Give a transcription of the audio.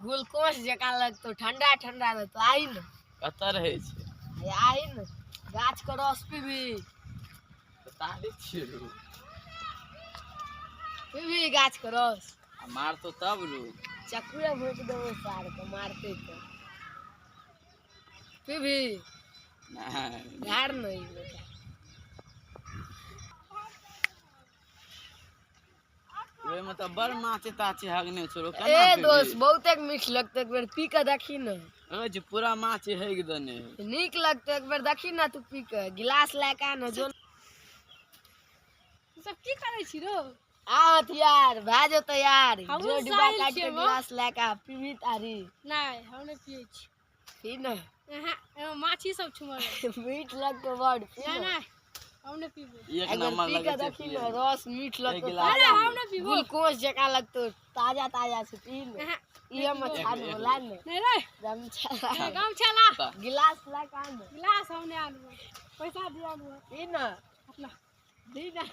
Glucose जका लगतो ठंडा ठंडा रहतो आई न कत रहे छे आई न गाछ के रस पीबी बता दे छिए रू पीबी गाछ के रस मार तो तब रू चक्कुए भोंक देबो सार के मारते तो पीबी नहीं झाड़ नहीं बेटा वे मतलब बड़ माचे ताचे हगने छोरो ए केना दोस्त बहुते मीठ लगतो एक बेर पी के देखी न ओ जे पूरा माचे हेग दने नीक लगतो एक बेर देखी ना तू पी के गिलास लेके आ न जो सब की करे छी रो आत यार भए जो तैयार हमहूँ जो डिब्बा साइल काट के छियै वो। गिलास लेके आ पीबी तारी नहीं हम नहीं पिए छी पी न एमे माछी सब छुमल मीठ लगतो बड़ पी नहीं न नहीं हम नहीं पीबे एक एक बेर नंबर पी लगे के छे देखी पिए न रस मीठ लगतो गिलास अरे हम नहीं पीबो ग्लूकोज जका लगतो ताजा ताजा से पी न ये मत छान बोला न नहीं रे गमछा गाम चला गिलास लेके आ न गिलास हम नहीं आनबो पैसा दिया न पी न अपना दी न